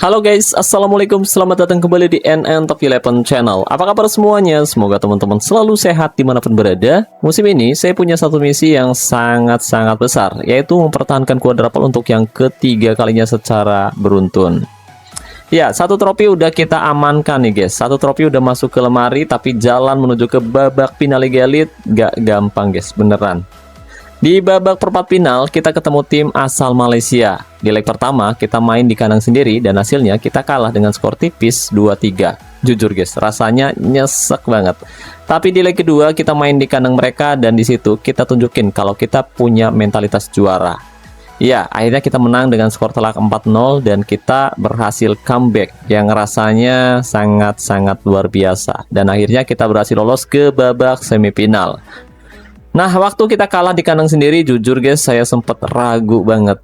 Halo guys, Assalamualaikum, selamat datang kembali di NN Top 11 Channel. Apa kabar semuanya? Semoga teman-teman selalu sehat dimanapun berada. Musim ini saya punya satu misi yang sangat-sangat besar, yaitu mempertahankan quadruple untuk yang ketiga kalinya secara beruntun. Ya, satu trofi udah kita amankan nih guys. Satu trofi udah masuk ke lemari, tapi jalan menuju ke babak final Liga Elite gak gampang guys, beneran. Di babak perempat final, kita ketemu tim asal Malaysia. Di leg pertama, kita main di kandang sendiri dan hasilnya kita kalah dengan skor tipis 2-3. Jujur guys, rasanya nyesek banget. Tapi di leg kedua, kita main di kandang mereka dan di situ kita tunjukin kalau kita punya mentalitas juara. Ya, akhirnya kita menang dengan skor telak 4-0 dan kita berhasil comeback yang rasanya sangat-sangat luar biasa. Dan akhirnya kita berhasil lolos ke babak semifinal. Nah, waktu kita kalah di kandang sendiri, jujur guys, saya sempat ragu banget.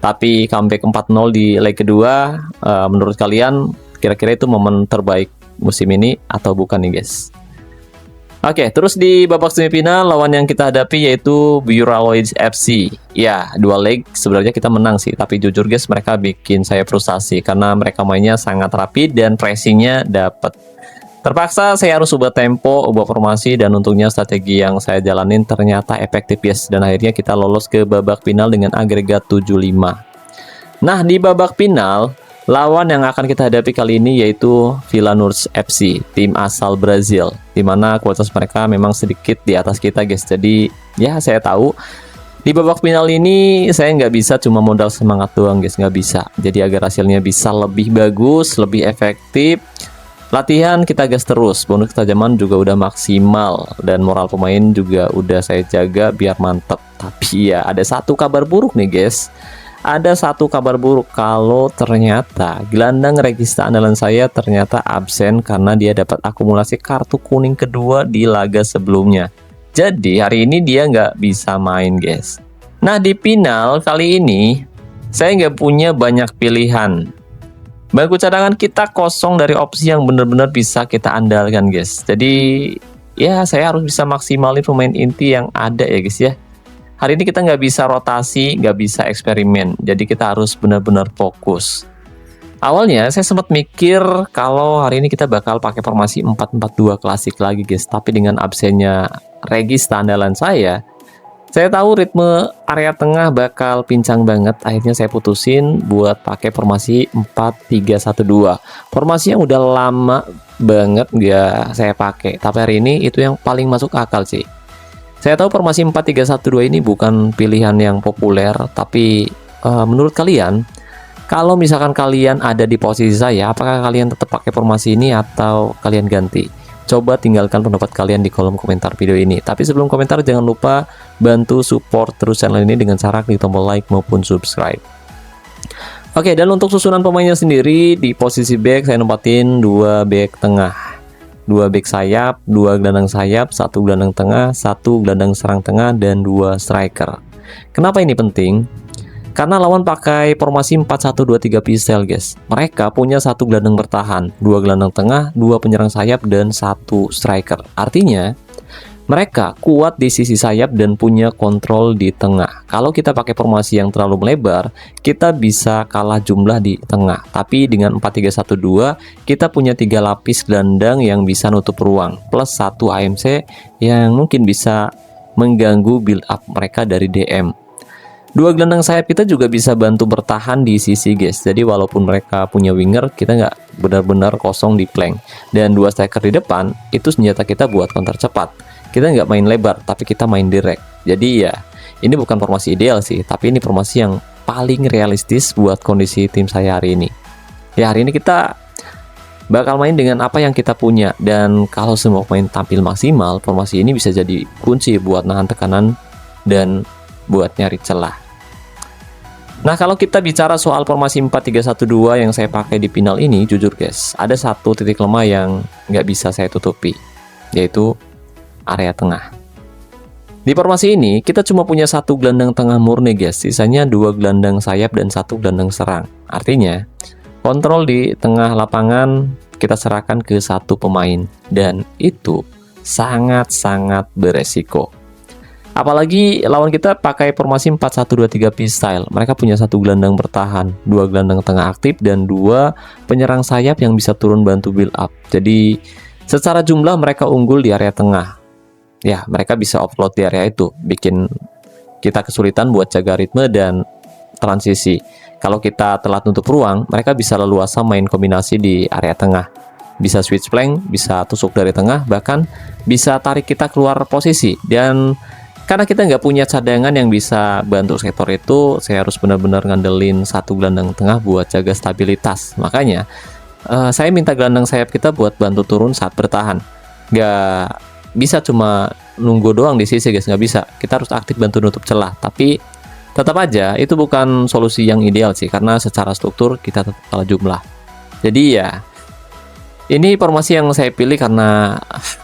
Tapi comeback 4-0 di leg kedua, menurut kalian kira-kira itu momen terbaik musim ini atau bukan nih guys? Oke, terus di babak semifinal, lawan yang kita hadapi yaitu Buraloid FC. Ya, dua leg sebenarnya kita menang sih, tapi jujur guys, mereka bikin saya frustasi karena mereka mainnya sangat rapi dan pressingnya dapat. Terpaksa saya harus ubah tempo, ubah formasi, dan untungnya strategi yang saya jalanin ternyata efektif guys. Dan akhirnya kita lolos ke babak final dengan agregat 7-5. Nah, di babak final, lawan yang akan kita hadapi kali ini yaitu Vila Nurs FC, tim asal Brazil. Dimana kualitas mereka memang sedikit di atas kita guys. Jadi, ya saya tahu di babak final ini saya nggak bisa cuma modal semangat doang guys, nggak bisa. Jadi agar hasilnya bisa lebih bagus, lebih efektif, latihan kita gas terus, bonus ketajaman juga udah maksimal, dan moral pemain juga udah saya jaga biar mantep. Tapi ya ada satu kabar buruk nih guys. Ada satu kabar buruk kalau ternyata gelandang regista andalan saya ternyata absen karena dia dapat akumulasi kartu kuning kedua di laga sebelumnya. Jadi hari ini dia nggak bisa main guys. Nah, di final kali ini saya nggak punya banyak pilihan. Bangku cadangan kita kosong dari opsi yang benar-benar bisa kita andalkan guys. Jadi ya saya harus bisa maksimalin pemain inti yang ada ya guys ya. Hari ini kita nggak bisa rotasi, nggak bisa eksperimen. Jadi kita harus benar-benar fokus. Awalnya saya sempat mikir kalau hari ini kita bakal pakai formasi 4-4-2 klasik lagi guys. Tapi dengan absennya regista andalan saya tahu ritme area tengah bakal pincang banget. Akhirnya saya putusin buat pakai formasi 4-3-1-2. Formasi yang udah lama banget nggak saya pakai, tapi hari ini itu yang paling masuk akal sih. Saya tahu formasi 4-3-1-2 ini bukan pilihan yang populer, tapi menurut kalian, kalau misalkan kalian ada di posisi saya, apakah kalian tetap pakai formasi ini atau kalian ganti? Coba tinggalkan pendapat kalian di kolom komentar video ini. Tapi sebelum komentar, jangan lupa bantu support terus channel ini dengan cara klik tombol like maupun subscribe. Oke, dan untuk susunan pemainnya sendiri, di posisi back saya nempatin 2 back tengah, 2 back sayap, 2 gelandang sayap, 1 gelandang tengah, 1 gelandang serang tengah, dan 2 striker. Kenapa ini penting? Karena lawan pakai formasi 4-1-2-3 pistol guys. Mereka punya 1 gelandang bertahan, 2 gelandang tengah, 2 penyerang sayap, dan 1 striker. Artinya mereka kuat di sisi sayap dan punya kontrol di tengah. Kalau kita pakai formasi yang terlalu melebar, kita bisa kalah jumlah di tengah. Tapi dengan 4-3-1-2, kita punya 3 lapis gelandang yang bisa nutup ruang, plus 1 AMC yang mungkin bisa mengganggu build up mereka dari DM. 2 gelandang sayap kita juga bisa bantu bertahan di sisi guys. Jadi walaupun mereka punya winger, kita nggak benar-benar kosong di flank. Dan 2 striker di depan, itu senjata kita buat counter cepat. Kita nggak main lebar, tapi kita main direct. Jadi ya, ini bukan formasi ideal sih, tapi ini formasi yang paling realistis buat kondisi tim saya hari ini. Ya, hari ini kita bakal main dengan apa yang kita punya. Dan kalau semua pemain tampil maksimal, formasi ini bisa jadi kunci buat nahan tekanan dan buat nyari celah. Nah, kalau kita bicara soal formasi 4-3-1-2 yang saya pakai di final ini, jujur guys, ada satu titik lemah yang nggak bisa saya tutupi, yaitu area tengah. Di formasi ini, kita cuma punya 1 gelandang tengah murni guys, sisanya 2 gelandang sayap dan 1 gelandang serang. Artinya, kontrol di tengah lapangan kita serahkan ke 1 pemain, dan itu sangat-sangat beresiko. Apalagi lawan kita pakai formasi 4-1-2-3 style. Mereka punya satu gelandang bertahan, dua gelandang tengah aktif, dan dua penyerang sayap yang bisa turun bantu build up. Jadi secara jumlah mereka unggul di area tengah. Ya, mereka bisa offload di area itu, bikin kita kesulitan buat jaga ritme dan transisi. Kalau kita telat nutup ruang, mereka bisa leluasa main kombinasi di area tengah. Bisa switch flank, bisa tusuk dari tengah, bahkan bisa tarik kita keluar posisi. Dan karena kita nggak punya cadangan yang bisa bantu sektor itu, saya harus benar-benar ngandelin satu gelandang tengah buat jaga stabilitas. Makanya, saya minta gelandang sayap kita buat bantu turun saat bertahan. Nggak bisa cuma nunggu doang di sisi, guys. Nggak bisa. Kita harus aktif bantu nutup celah. Tapi tetap aja, itu bukan solusi yang ideal sih, karena secara struktur kita tetap kalah jumlah. Jadi ya, ini formasi yang saya pilih karena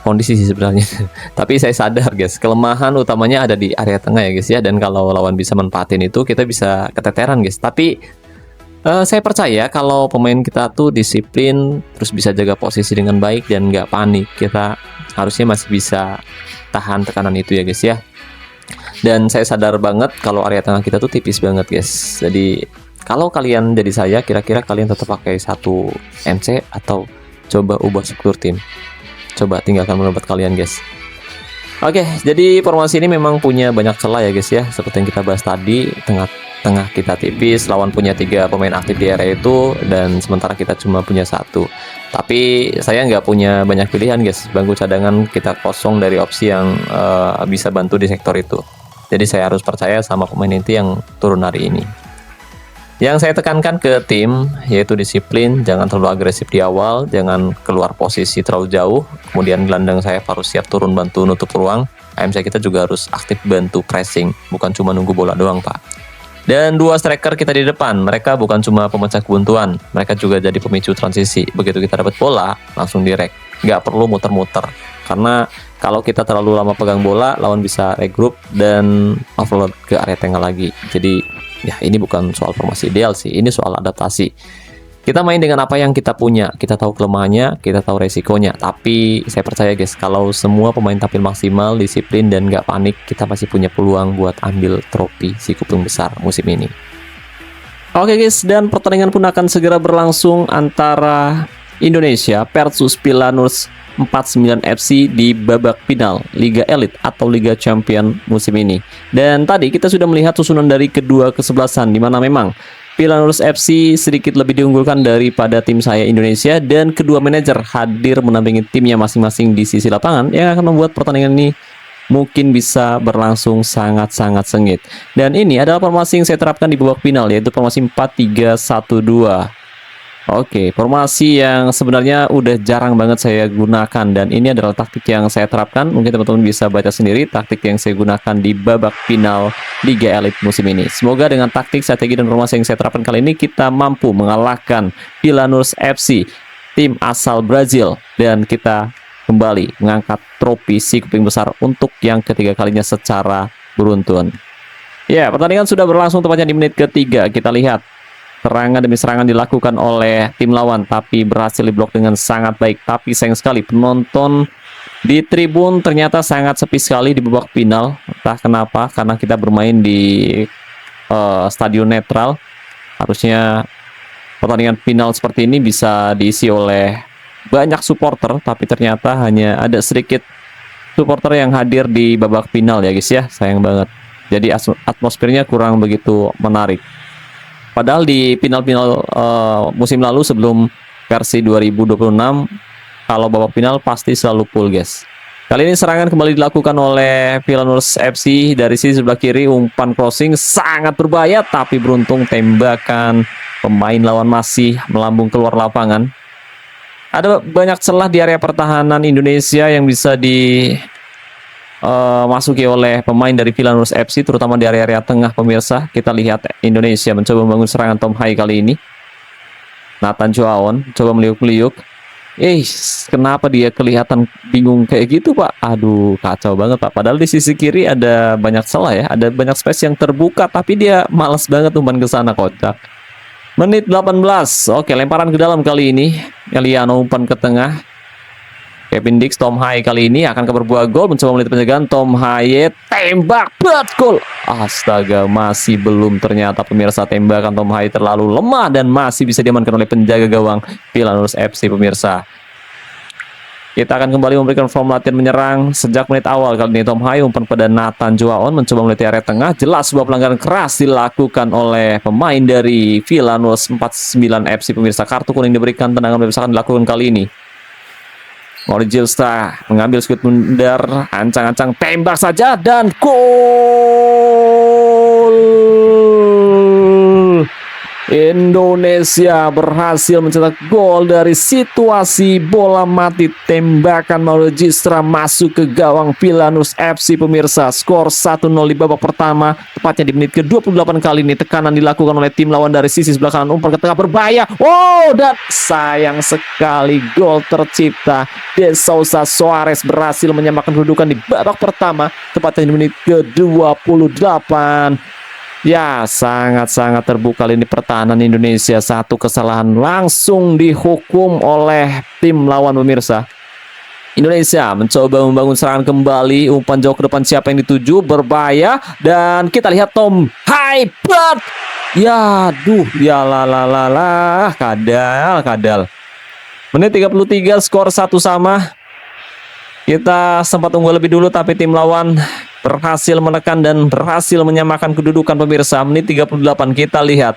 kondisi sih sebenarnya. Tapi saya sadar guys, kelemahan utamanya ada di area tengah ya guys ya. Dan kalau lawan bisa manfaatin itu, kita bisa keteteran guys. Tapi saya percaya kalau pemain kita tuh disiplin, terus bisa jaga posisi dengan baik dan nggak panik, kita harusnya masih bisa tahan tekanan itu ya guys ya. Dan saya sadar banget kalau area tengah kita tuh tipis banget guys. Jadi kalau kalian jadi saya, kira-kira kalian tetap pakai satu MC atau coba ubah struktur tim? Coba tinggalkan pendapat kalian guys. Oke, jadi formasi ini memang punya banyak celah ya guys ya. Seperti yang kita bahas tadi, tengah kita tipis, lawan punya 3 pemain aktif di area itu, dan sementara kita cuma punya 1. Tapi saya nggak punya banyak pilihan guys. Bangku cadangan kita kosong dari opsi yang bisa bantu di sektor itu. Jadi saya harus percaya sama pemain inti yang turun hari ini. Yang saya tekankan ke tim yaitu disiplin, jangan terlalu agresif di awal, jangan keluar posisi terlalu jauh, kemudian gelandang saya harus siap turun bantu nutup ruang. AMC kita juga harus aktif bantu pressing, bukan cuma nunggu bola doang pak. Dan 2 striker kita di depan, mereka bukan cuma pemecah kebuntuan, mereka juga jadi pemicu transisi. Begitu kita dapat bola, langsung direct, nggak perlu muter-muter. Karena kalau kita terlalu lama pegang bola, lawan bisa regroup dan offload ke area tengah lagi. Jadi ya ini bukan soal formasi ideal sih, ini soal adaptasi. Kita main dengan apa yang kita punya, kita tahu kelemahannya, kita tahu resikonya. Tapi saya percaya guys, kalau semua pemain tampil maksimal, disiplin dan nggak panik, kita pasti punya peluang buat ambil trofi si kuping besar musim ini. Oke guys, dan pertandingan pun akan segera berlangsung antara Indonesia versus Pilanus 49 FC di babak final Liga Elite atau Liga Champion musim ini. Dan tadi kita sudah melihat susunan dari kedua kesebelasan, di mana memang Pilanus FC sedikit lebih diunggulkan daripada tim saya Indonesia, dan kedua manajer hadir menampingi timnya masing-masing di sisi lapangan yang akan membuat pertandingan ini mungkin bisa berlangsung sangat-sangat sengit. Dan ini adalah formasi yang saya terapkan di babak final, yaitu formasi 4-3-1-2. Oke, formasi yang sebenarnya udah jarang banget saya gunakan, dan ini adalah taktik yang saya terapkan. Mungkin teman-teman bisa baca sendiri taktik yang saya gunakan di babak final Liga Elite musim ini. Semoga dengan taktik, strategi, dan formasi yang saya terapkan kali ini kita mampu mengalahkan Pilanus FC, tim asal Brazil, dan kita kembali mengangkat trofi si kuping besar untuk yang ketiga kalinya secara beruntun. Ya, pertandingan sudah berlangsung tepatnya di menit ketiga. Kita lihat serangan demi serangan dilakukan oleh tim lawan, tapi berhasil diblok dengan sangat baik. Tapi sayang sekali penonton di tribun ternyata sangat sepi sekali di babak final. Entah kenapa, karena kita bermain di stadion netral. Harusnya pertandingan final seperti ini bisa diisi oleh banyak supporter, tapi ternyata hanya ada sedikit supporter yang hadir di babak final ya guys ya. Sayang banget. Jadi atmosfernya kurang begitu menarik. Padahal di final-final musim lalu sebelum versi 2026, kalau babak final pasti selalu full guys. Kali ini serangan kembali dilakukan oleh Pilanus FC dari sisi sebelah kiri. Umpan crossing sangat berbahaya, tapi beruntung tembakan pemain lawan masih melambung keluar lapangan. Ada banyak celah di area pertahanan Indonesia yang bisa masuki oleh pemain dari Pilanus FC, terutama di area-area tengah pemirsa. Kita lihat Indonesia mencoba membangun serangan Tom Hai kali ini. Nathan Chuaon coba meliuk-liuk. Kenapa dia kelihatan bingung kayak gitu pak? Aduh, kacau banget pak. Padahal di sisi kiri ada banyak celah ya, ada banyak space yang terbuka, tapi dia malas banget umpan ke sana, kocak. Menit 18. Oke, lemparan ke dalam kali ini. Eliano umpan ke tengah. Kevin Dix, Tom Hai kali ini akan berbuah gol, mencoba melihat penjagaan. Tom Hai tembak, gol. Astaga, masih belum ternyata pemirsa. Tembakan Tom Hai terlalu lemah dan masih bisa diamankan oleh penjaga gawang Philanus FC pemirsa. Kita akan kembali memberikan form latihan menyerang sejak menit awal. Kali ini Tom Hai umpan pada Nathan Joaon, mencoba melihat area tengah. Jelas sebuah pelanggaran keras dilakukan oleh pemain dari Philanus 49 FC pemirsa. Kartu kuning diberikan, tendangan bebas akan dilakukan kali ini. Morjilsta mengambil skut mundur, ancang-ancang tembak saja dan gol. Indonesia berhasil mencetak gol dari situasi bola mati. Tembakan Morjilsta masuk ke gawang Philanus FC pemirsa. Skor 1-0 di babak pertama, tepatnya di menit ke-28. Kali ini tekanan dilakukan oleh tim lawan dari sisi sebelah kanan, umpan ke tengah berbahaya. Dan sayang sekali gol tercipta. De Sousa Soares berhasil menyamakan kedudukan di babak pertama, tepatnya di menit ke-28. Ya, sangat-sangat terbuka lini pertahanan Indonesia. Satu kesalahan langsung dihukum oleh tim lawan pemirsa. Indonesia mencoba membangun serangan kembali. Umpan jauh ke depan, siapa yang dituju? Berbahaya. Dan kita lihat Tom Hai. Ya, kadal. Menit 33, skor 1-1. Kita sempat unggul lebih dulu, tapi tim lawan berhasil menekan dan berhasil menyamakan kedudukan pemirsa. Menit 38, kita lihat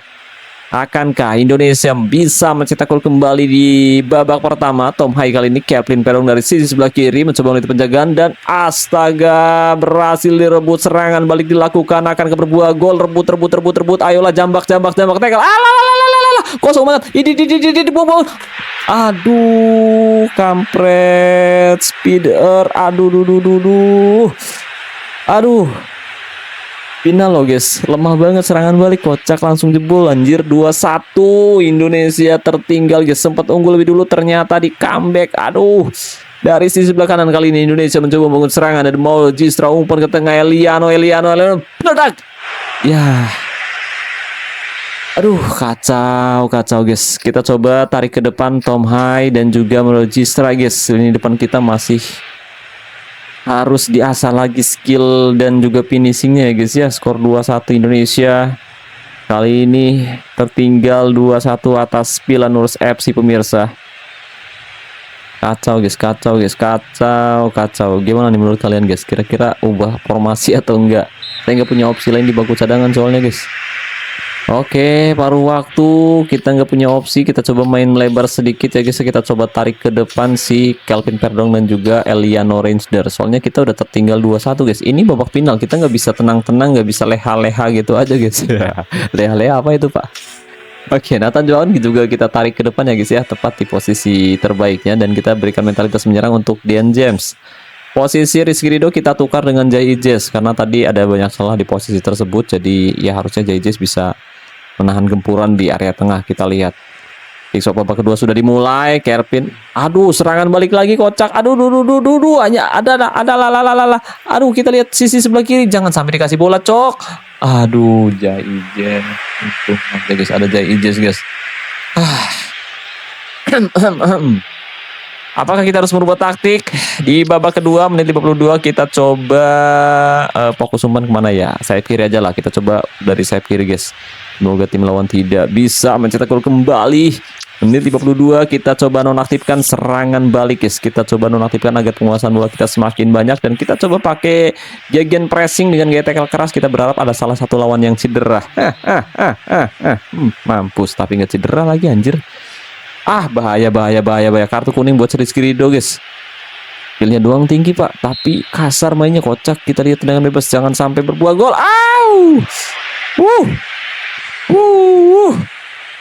akankah Indonesia bisa mencetak gol kembali di babak pertama. Tom Hai kali ini, Kevin Perong dari sisi sebelah kiri mencoba melihat penjagaan dan astaga, berhasil direbut. Serangan balik dilakukan, akan berbuah gol. Rebut. Ayolah, jambak tackle. Kosong banget. Ini bom. Aduh, kampret, speeder. Aduh. Final loh guys, lemah banget serangan balik, kocak langsung jebol anjir. 2-1 Indonesia tertinggal guys, sempat unggul lebih dulu ternyata di comeback. Aduh, dari sisi sebelah kanan kali ini Indonesia mencoba membangun serangan, ada Morjilsta, umpan ke tengah, Eliano meledak. Ya. Aduh, kacau guys. Kita coba tarik ke depan Tom Hai dan juga Morjilsta guys. Ini depan kita masih harus diasah lagi skill dan juga finishingnya ya guys ya. Skor 2-1 Indonesia kali ini tertinggal 2-1 atas Philanus FC pemirsa. Kacau guys. Gimana nih menurut kalian guys? Kira-kira ubah formasi atau enggak? Saya nggak punya opsi lain di bangku cadangan soalnya guys. Oke, paruh waktu kita nggak punya opsi, kita coba main lebar sedikit ya guys. Kita coba tarik ke depan si Kelvin Perdong dan juga Eliano Reinsder. Soalnya kita udah tertinggal 2-1 guys. Ini babak final, kita nggak bisa tenang-tenang, nggak bisa leha-leha gitu aja guys. Leha-leha apa itu pak? Oke, Nathan Joaon juga kita tarik ke depan ya guys ya, tepat di posisi terbaiknya, dan kita berikan mentalitas menyerang untuk Dian James. Posisi Rizky Ridho kita tukar dengan Jai Ijes karena tadi ada banyak salah di posisi tersebut. Jadi ya harusnya Jai Ijes bisa menahan gempuran di area tengah. Kita lihat kick-off babak kedua sudah dimulai. Kevin, aduh, serangan balik lagi, kocak. Aduh, hanya ada. Aduh, kita lihat sisi sebelah kiri, jangan sampai dikasih bola, cok. Aduh, Jai Ijes. Itu guys, ada Jai Ijes guys. Apakah kita harus merubah taktik di babak kedua? Menit 52 kita coba fokus umpan kemana ya? Sayap kiri aja lah, kita coba dari sayap kiri guys. Semoga tim lawan tidak bisa mencetak gol kembali. Menit 52 kita coba nonaktifkan serangan balik guys. Kita coba nonaktifkan agar penguasaan bola kita semakin banyak, dan kita coba pakai gegen pressing dengan gaya tackle keras. Kita berharap ada salah satu lawan yang cedera. Mampus, tapi nggak cedera lagi anjir. Bahaya. Kartu kuning buat Rizky Ridho guys. Skillnya doang tinggi pak, tapi kasar mainnya, kocak. Kita lihat tendangan bebas, jangan sampai berbuah gol.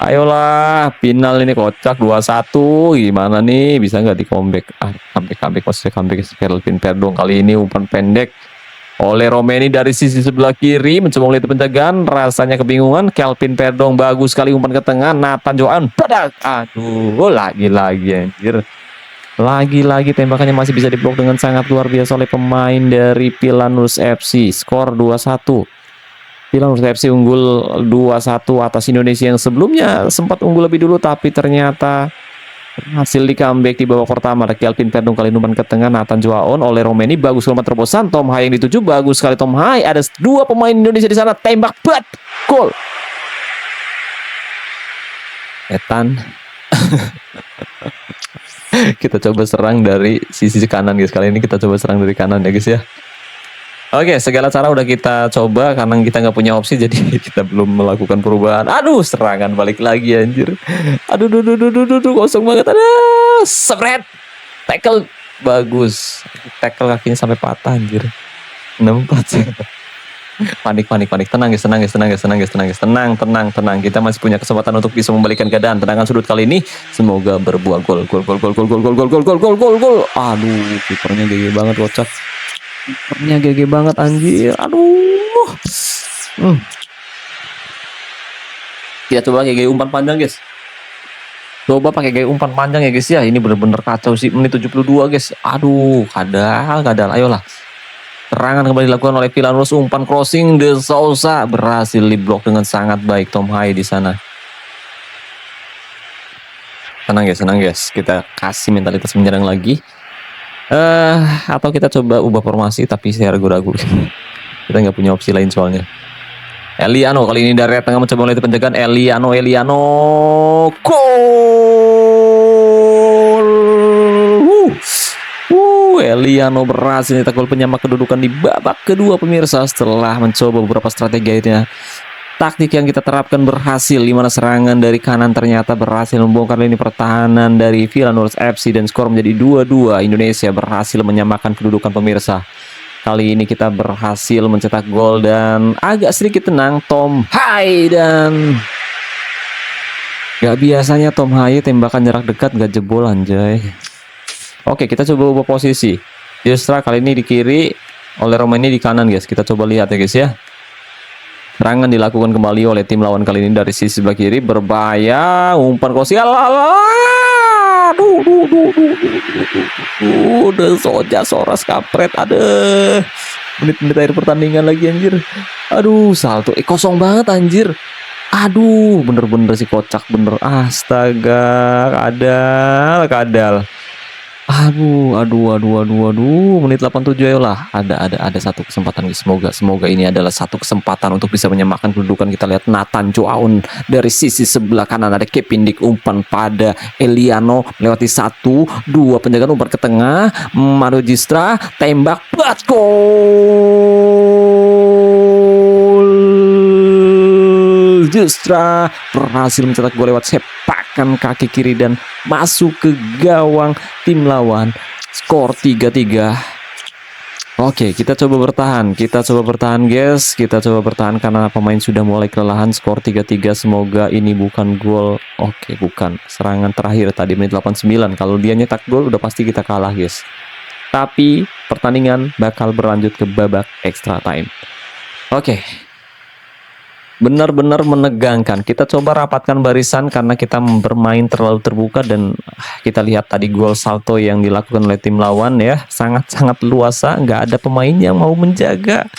Ayolah, final ini, kocak. 2-1, gimana nih, bisa nggak di comeback? Comeback maksudnya comeback. Kelvin Perdong kali ini umpan pendek oleh Romeni dari sisi sebelah kiri, mencoba melihat penjagaan, rasanya kebingungan. Kelvin Perdong bagus sekali umpan ke tengah, Nathan Joaon pedak. Aduh, lagi anjir. Lagi tembakannya masih bisa diblok dengan sangat luar biasa oleh pemain dari Philanus FC. Skor 2-1. Philanus FC unggul 2-1 atas Indonesia yang sebelumnya sempat unggul lebih dulu, tapi ternyata Hasil di comeback di babak pertama. Ada Kelvin Verdong kali umpan ke tengah. Nathan Joaon oleh Romeni. Bagus umpan terobosan. Tom Hai yang dituju. Bagus sekali Tom Hai. Ada dua pemain Indonesia di sana. Tembak. Buat. Gol. Etan. Kita coba serang dari sisi kanan guys. Kali ini kita coba serang dari kanan ya guys ya. Oke, segala cara udah kita coba karena kita nggak punya opsi jadi kita belum melakukan perubahan. Aduh, serangan balik lagi anjir. Aduh, kosong banget. Ada spread. Tackle bagus. Tackle kakinya sampai patah anjir. 6-4. Panik. Tenang guys. Tenang. Kita masih punya kesempatan untuk bisa membalikan keadaan. Tendangan sudut kali ini semoga berbuah gol. Aduh, kipernya gede banget kocak. Kipernya GG banget anjir. Aduh. Kita coba pakai gaya umpan panjang guys. Coba pakai gaya umpan panjang ya guys ya. Ini bener-bener kacau sih. Menit 72 guys. Aduh, kadal. Ayolah. Serangan kembali dilakukan oleh Villanueva. Umpan crossing De Souza berhasil diblok dengan sangat baik Tom Hai di sana. Tenang guys. Kita kasih mentalitas menyerang lagi. Atau kita coba ubah formasi, tapi saya ragu-ragu. Kita nggak punya opsi lain soalnya. Eliano kali ini dari tengah mencoba melihat penjagaan. Eliano gol. Eliano berhasil nyetak gol penyama kedudukan di babak kedua pemirsa setelah mencoba beberapa strategi akhirnya. Taktik yang kita terapkan berhasil, di mana serangan dari kanan ternyata berhasil membongkar lini pertahanan dari Villanueva FC dan skor menjadi 2-2. Indonesia berhasil menyamakan kedudukan pemirsa. Kali ini kita berhasil mencetak gol dan agak sedikit tenang Tom Hai dan gak biasanya Tom Hai tembakan jarak dekat gak jebol anjay. Oke, kita coba ubah posisi. Justra kali ini di kiri, oleh Romeni di kanan guys. Kita coba lihat ya guys ya. Serangan dilakukan kembali oleh tim lawan kali ini dari sisi sebelah kiri. Berbahaya. Umpan kosial. Udah soja soras kampret. Aduh. Menit-menit akhir pertandingan lagi anjir. Aduh, salto. Kosong banget anjir. Aduh, bener-bener sih kocak bener. Astaga, kadal. Aduh. Menit 87 ayolah. Ada satu kesempatan guys. Semoga ini adalah satu kesempatan untuk bisa menyamakan kedudukan. Kita lihat Nathan Joaon dari sisi sebelah kanan, ada Kevin Dik umpan pada Eliano melewati 1, 2 penjagaan umpan ke tengah. Mario Gistra tembak buat gol. Gistra berhasil mencetak gol lewat sepakan kaki kiri dan masuk ke gawang tim lawan. Skor 3-3. Oke, kita coba bertahan guys. Kita coba bertahan karena pemain sudah mulai kelelahan. Skor 3-3. Semoga ini bukan gol. Oke, bukan. Serangan terakhir tadi menit 89. Kalau dia nyetak gol udah pasti kita kalah guys. Tapi pertandingan bakal berlanjut ke babak extra time. Oke. Benar-benar menegangkan. Kita coba rapatkan barisan karena kita bermain terlalu terbuka dan kita lihat tadi gol salto yang dilakukan oleh tim lawan ya, sangat-sangat luasa. Nggak ada pemain yang mau menjaga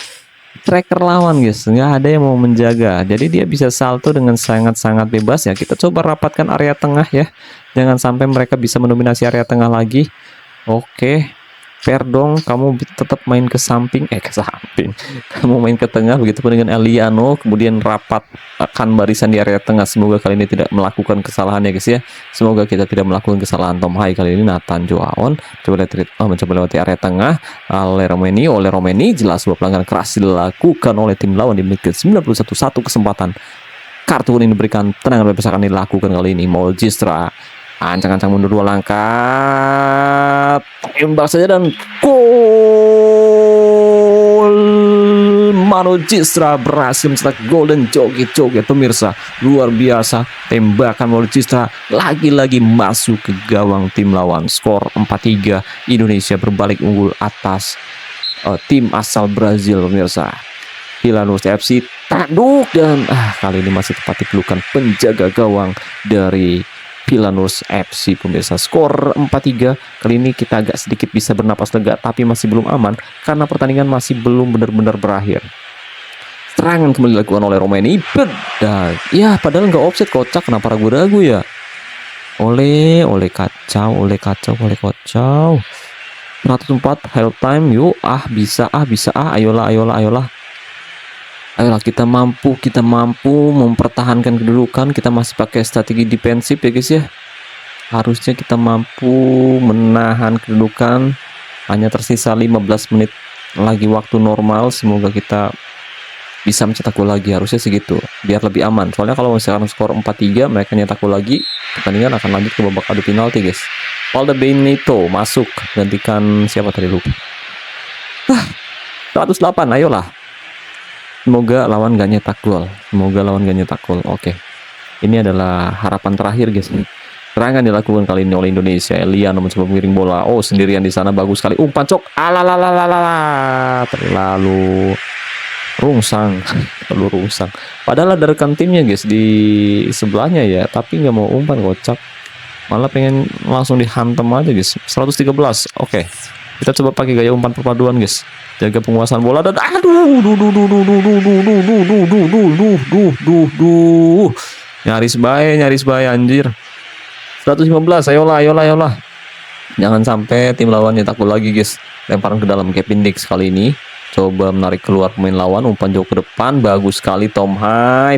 tracker lawan guys, nggak ada yang mau menjaga. Jadi dia bisa salto dengan sangat-sangat bebas ya. Kita coba rapatkan area tengah ya, jangan sampai mereka bisa mendominasi area tengah lagi. Oke. Verdong, kamu tetap main ke samping, kamu main ke tengah, begitu pun dengan Eliano, kemudian rapatkan barisan di area tengah. Semoga kali ini tidak melakukan kesalahan ya guys ya. Semoga kita tidak melakukan kesalahan Tom Hai kali ini. Nathan Joaon mencoba lewati area tengah oleh Romeni, jelas sebuah pelanggaran keras dilakukan oleh tim lawan di menit ke-91. Satu kesempatan kartu kuning diberikan, tendangan bebas akan dilakukan kali ini. Maul Gistra ancang-ancang mundur 2 langkah, tembak saja dan gol. Mano Gistra berhasil mencetak gol dan joget-joget pemirsa. Luar biasa tembakan Mano Gistra, lagi-lagi masuk ke gawang tim lawan. Skor 4-3. Indonesia berbalik unggul atas tim asal Brazil pemirsa. Villanueva FC tanduk dan kali ini masih tepat dipelukan penjaga gawang dari Villanueva FC pemirsa. Skor 4-3. Kali ini kita agak sedikit bisa bernapas lega, tapi masih belum aman karena pertandingan masih belum benar-benar berakhir. Serangan kembali dilakukan oleh Romeni dan ya padahal nggak offset, kocak, kenapa ragu-ragu ya. Oleh kacau, oleh kacau, oleh kacau. 104 help time, yuk. Bisa, ayolah, ayolah. Ayolah, kita mampu mempertahankan kedudukan. Kita masih pakai strategi defensif ya guys ya. Harusnya kita mampu menahan kedudukan. Hanya tersisa 15 menit lagi waktu normal. Semoga kita bisa mencetak gol lagi, harusnya segitu biar lebih aman. Soalnya kalau misalkan skor 4-3 mereka nyetak gol lagi, pertandingan akan lanjut ke babak adu penalti guys. Benito masuk gantikan siapa tadi, lupa. 108, ayolah. Semoga lawan gak nyetak gol. Oke. Ini adalah harapan terakhir guys. Serangan dilakukan kali ini oleh Indonesia. Elian mencoba mengiring bola. Oh, sendirian di sana, bagus sekali. Umpan cok. Terlalu rungsang. Padahal ada rekan timnya guys di sebelahnya ya, tapi nggak mau umpan, kocak. Malah pengen langsung dihantam aja guys. 113. Oke. Kita coba pakai gaya umpan perpaduan guys. Jaga penguasaan bola dan nyaris bae anjir. 115. Ayolah. Jangan sampai tim lawan nyetak gol lagi guys. Lemparan ke dalam Kevin Dix kali ini. Coba menarik keluar pemain lawan, umpan jauh ke depan, bagus sekali Tom Hai.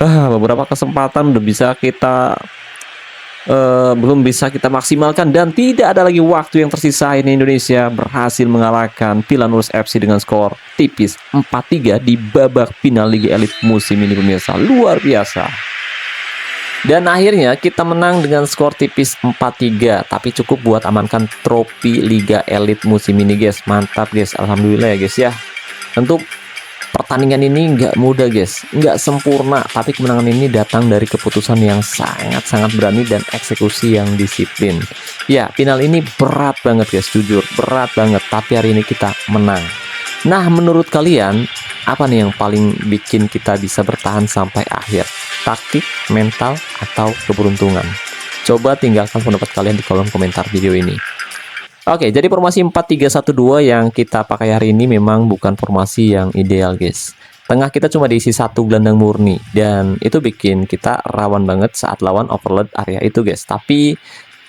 Beberapa kesempatan udah bisa kita belum bisa kita maksimalkan dan tidak ada lagi waktu yang tersisa. Ini Indonesia berhasil mengalahkan Pilanurus FC dengan skor tipis 4-3 di babak final Liga Elit musim ini pemirsa. Luar biasa. Dan akhirnya kita menang dengan skor tipis 4-3, tapi cukup buat amankan trofi Liga Elit musim ini guys. Mantap guys, alhamdulillah ya guys ya. Tentu pertandingan ini nggak mudah guys, nggak sempurna, tapi kemenangan ini datang dari keputusan yang sangat-sangat berani dan eksekusi yang disiplin. Ya, final ini berat banget guys, jujur berat banget, tapi hari ini kita menang. Nah, menurut kalian apa nih yang paling bikin kita bisa bertahan sampai akhir? Taktik, mental, atau keberuntungan? Coba tinggalkan pendapat kalian di kolom komentar video ini. Oke, jadi formasi 4-3-1-2 yang kita pakai hari ini memang bukan formasi yang ideal guys. Tengah kita cuma diisi satu gelandang murni, dan itu bikin kita rawan banget saat lawan overload area itu guys. Tapi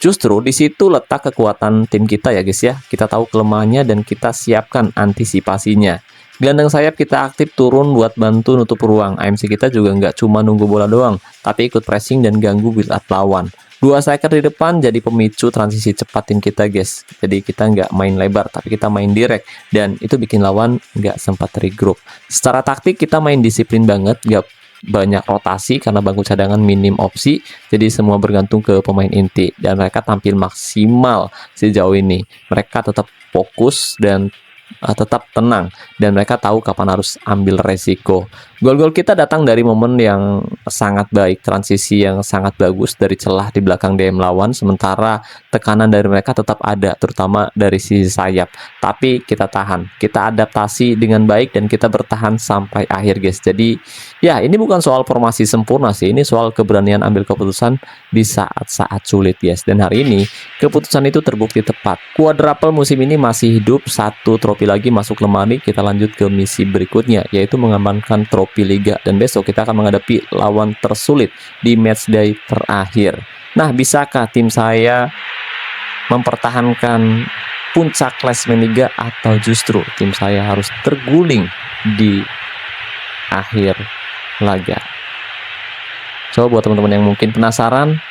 justru di situ letak kekuatan tim kita ya guys ya. Kita tahu kelemahannya dan kita siapkan antisipasinya. Gelandang sayap kita aktif turun buat bantu nutup ruang. AMC kita juga nggak cuma nunggu bola doang, tapi ikut pressing dan ganggu build up lawan. Dua striker di depan jadi pemicu transisi cepat tim kita guys. Jadi kita nggak main lebar, tapi kita main direct. Dan itu bikin lawan nggak sempat regroup. Secara taktik kita main disiplin banget, nggak banyak rotasi karena bangku cadangan minim opsi. Jadi semua bergantung ke pemain inti. Dan mereka tampil maksimal sejauh ini. Mereka tetap fokus dan tetap tenang, dan mereka tahu kapan harus ambil resiko. Gol-gol kita datang dari momen yang sangat baik, transisi yang sangat bagus dari celah di belakang DM lawan, sementara tekanan dari mereka tetap ada, terutama dari sisi sayap. Tapi kita tahan, kita adaptasi dengan baik, dan kita bertahan sampai akhir guys. Jadi ya, ini bukan soal formasi sempurna sih, ini soal keberanian ambil keputusan di saat-saat sulit guys. Dan hari ini keputusan itu terbukti tepat. Quadruple musim ini masih hidup, satu trofi lagi masuk lemari. Kita lanjut ke misi berikutnya, yaitu mengamankan trofi Liga, dan besok kita akan menghadapi lawan tersulit di matchday terakhir. Nah, bisakah tim saya mempertahankan puncak klasemen Liga, atau justru tim saya harus terguling di akhir laga? Coba buat teman-teman yang mungkin penasaran,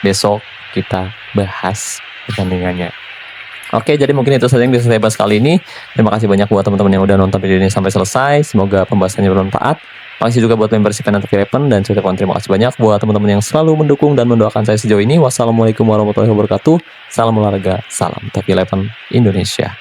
besok kita bahas pertandingannya. Oke, jadi mungkin itu saja yang bisa saya bahas kali ini. Terima kasih banyak buat teman-teman yang udah nonton video ini sampai selesai. Semoga pembahasannya bermanfaat. Makasih juga buat membership channel Top Eleven, dan saya ucapkan terima kasih banyak buat teman-teman yang selalu mendukung dan mendoakan saya sejauh ini. Wassalamualaikum warahmatullahi wabarakatuh. Salam olahraga, salam Top Eleven Indonesia.